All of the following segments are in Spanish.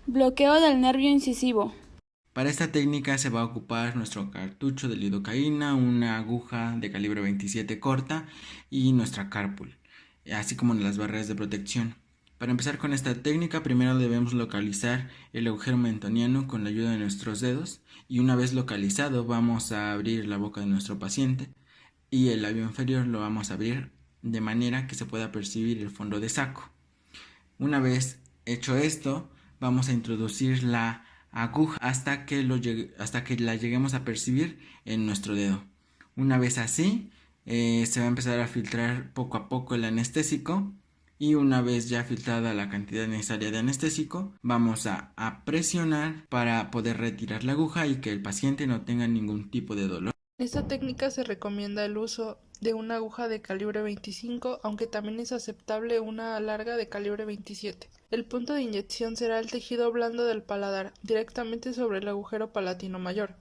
Bloqueo del nervio incisivo. Para esta técnica se va a ocupar nuestro cartucho de lidocaína, una aguja de calibre 27 corta y nuestra cárpula, así como las barreras de protección. Para empezar con esta técnica, primero debemos localizar el agujero mentoniano con la ayuda de nuestros dedos y una vez localizado vamos a abrir la boca de nuestro paciente y el labio inferior lo vamos a abrir de manera que se pueda percibir el fondo de saco. Una vez hecho esto, vamos a introducir la aguja hasta que la lleguemos a percibir en nuestro dedo. Una vez así, se va a empezar a filtrar poco a poco el anestésico y una vez ya filtrada la cantidad necesaria de anestésico, vamos a presionar para poder retirar la aguja y que el paciente no tenga ningún tipo de dolor. En esta técnica se recomienda el uso de una aguja de calibre 25, aunque también es aceptable una larga de calibre 27. El punto de inyección será el tejido blando del paladar, directamente sobre el agujero palatino mayor.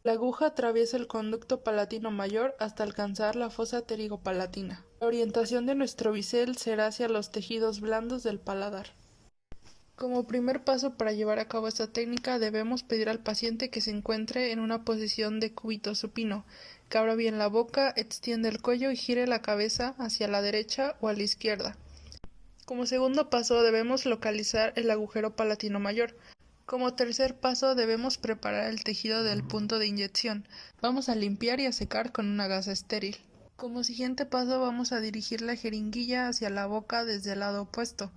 La aguja atraviesa el conducto palatino mayor hasta alcanzar la fosa pterigopalatina. La orientación de nuestro bisel será hacia los tejidos blandos del paladar. Como primer paso para llevar a cabo esta técnica debemos pedir al paciente que se encuentre en una posición de cúbito supino, que abra bien la boca, extienda el cuello y gire la cabeza hacia la derecha o a la izquierda. Como segundo paso debemos localizar el agujero palatino mayor. Como tercer paso debemos preparar el tejido del punto de inyección. Vamos a limpiar y a secar con una gasa estéril. Como siguiente paso vamos a dirigir la jeringuilla hacia la boca desde el lado opuesto,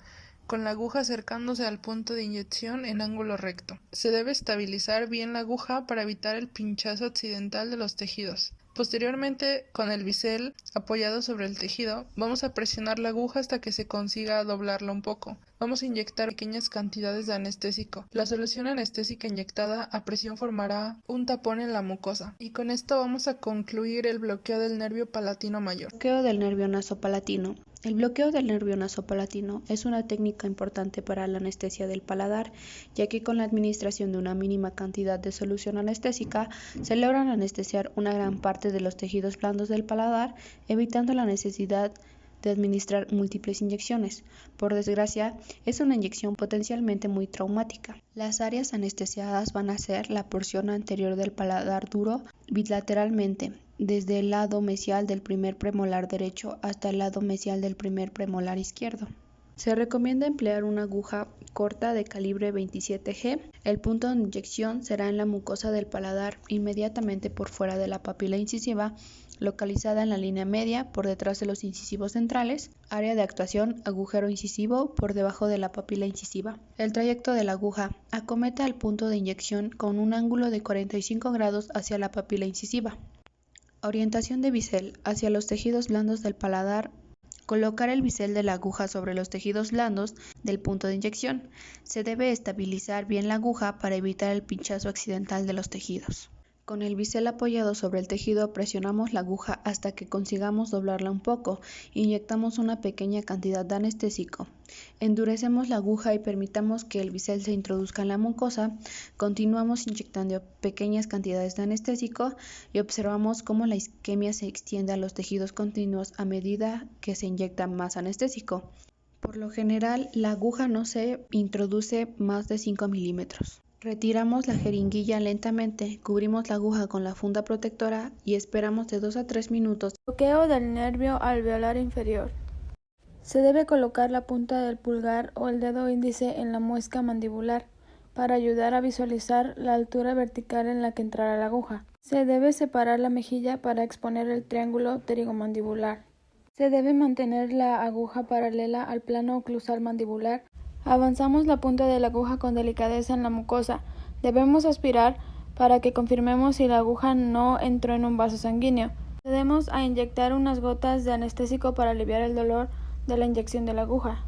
con la aguja acercándose al punto de inyección en ángulo recto. Se debe estabilizar bien la aguja para evitar el pinchazo accidental de los tejidos. Posteriormente, con el bisel apoyado sobre el tejido, vamos a presionar la aguja hasta que se consiga doblarla un poco. Vamos a inyectar pequeñas cantidades de anestésico. La solución anestésica inyectada a presión formará un tapón en la mucosa. Y con esto vamos a concluir el bloqueo del nervio palatino mayor. Bloqueo del nervio nasopalatino. El bloqueo del nervio nasopalatino es una técnica importante para la anestesia del paladar, ya que con la administración de una mínima cantidad de solución anestésica se logran anestesiar una gran parte de los tejidos blandos del paladar, evitando la necesidad de administrar múltiples inyecciones. Por desgracia, es una inyección potencialmente muy traumática. Las áreas anestesiadas van a ser la porción anterior del paladar duro bilateralmente, desde el lado mesial del primer premolar derecho hasta el lado mesial del primer premolar izquierdo. Se recomienda emplear una aguja corta de calibre 27G. El punto de inyección será en la mucosa del paladar, inmediatamente por fuera de la papila incisiva, localizada en la línea media por detrás de los incisivos centrales. Área de actuación: agujero incisivo por debajo de la papila incisiva. El trayecto de la aguja acometa el punto de inyección con un ángulo de 45 grados hacia la papila incisiva. Orientación de bisel hacia los tejidos blandos del paladar. Colocar el bisel de la aguja sobre los tejidos blandos del punto de inyección. Se debe estabilizar bien la aguja para evitar el pinchazo accidental de los tejidos. Con el bisel apoyado sobre el tejido presionamos la aguja hasta que consigamos doblarla un poco. Inyectamos una pequeña cantidad de anestésico. Endurecemos la aguja y permitamos que el bisel se introduzca en la mucosa. Continuamos inyectando pequeñas cantidades de anestésico y observamos cómo la isquemia se extiende a los tejidos continuos a medida que se inyecta más anestésico. Por lo general, la aguja no se introduce más de 5 milímetros. Retiramos la jeringuilla lentamente, cubrimos la aguja con la funda protectora y esperamos de 2 a 3 minutos. Bloqueo del nervio alveolar inferior. Se debe colocar la punta del pulgar o el dedo índice en la muesca mandibular para ayudar a visualizar la altura vertical en la que entrará la aguja. Se debe separar la mejilla para exponer el triángulo pterigomandibular. Se debe mantener la aguja paralela al plano oclusal mandibular. Avanzamos la punta de la aguja con delicadeza en la mucosa. Debemos aspirar para que confirmemos si la aguja no entró en un vaso sanguíneo. Procedemos a inyectar unas gotas de anestésico para aliviar el dolor de la inyección de la aguja.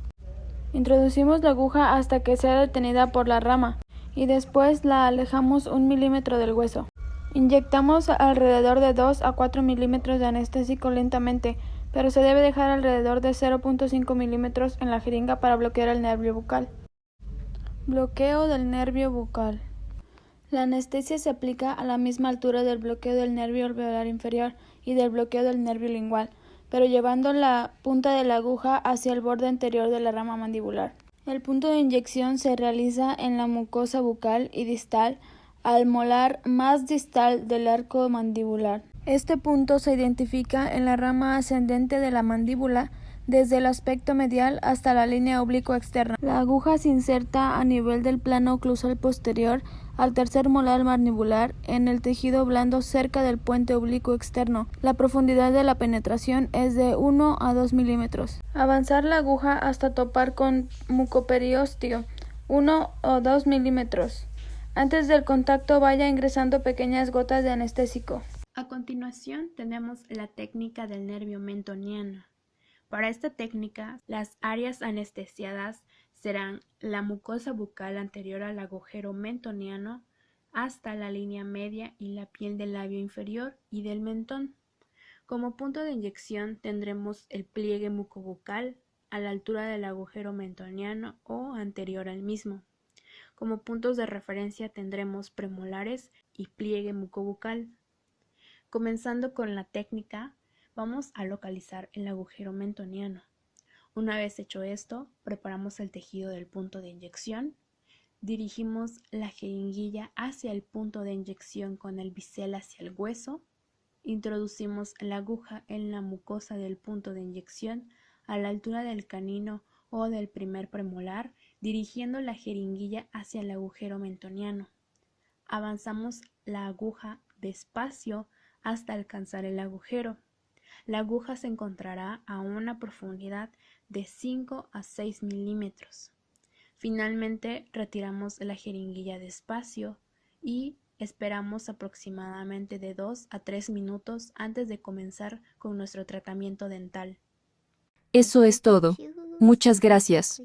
Introducimos la aguja hasta que sea detenida por la rama y después la alejamos 1 milímetro del hueso. Inyectamos alrededor de 2 a 4 milímetros de anestésico lentamente, pero se debe dejar alrededor de 0.5 milímetros en la jeringa para bloquear el nervio bucal. Bloqueo del nervio bucal. La anestesia se aplica a la misma altura del bloqueo del nervio alveolar inferior y del bloqueo del nervio lingual, pero llevando la punta de la aguja hacia el borde anterior de la rama mandibular. El punto de inyección se realiza en la mucosa bucal y distal al molar más distal del arco mandibular. Este punto se identifica en la rama ascendente de la mandíbula desde el aspecto medial hasta la línea oblicua externa. La aguja se inserta a nivel del plano oclusal posterior al tercer molar mandibular en el tejido blando cerca del puente oblicuo externo. La profundidad de la penetración es de 1 a 2 milímetros. Avanzar la aguja hasta topar con mucoperiósteo, 1 o 2 milímetros. Antes del contacto vaya ingresando pequeñas gotas de anestésico. A continuación tenemos la técnica del nervio mentoniano. Para esta técnica, las áreas anestesiadas serán la mucosa bucal anterior al agujero mentoniano hasta la línea media y la piel del labio inferior y del mentón. Como punto de inyección tendremos el pliegue mucobucal a la altura del agujero mentoniano o anterior al mismo. Como puntos de referencia tendremos premolares y pliegue mucobucal. Comenzando con la técnica, vamos a localizar el agujero mentoniano. Una vez hecho esto, preparamos el tejido del punto de inyección, dirigimos la jeringuilla hacia el punto de inyección con el bisel hacia el hueso, introducimos la aguja en la mucosa del punto de inyección a la altura del canino o del primer premolar, dirigiendo la jeringuilla hacia el agujero mentoniano. Avanzamos la aguja despacio hasta alcanzar el agujero. La aguja se encontrará a una profundidad de 5 a 6 milímetros. Finalmente retiramos la jeringuilla despacio y esperamos aproximadamente de 2 a 3 minutos antes de comenzar con nuestro tratamiento dental. Eso es todo. Muchas gracias.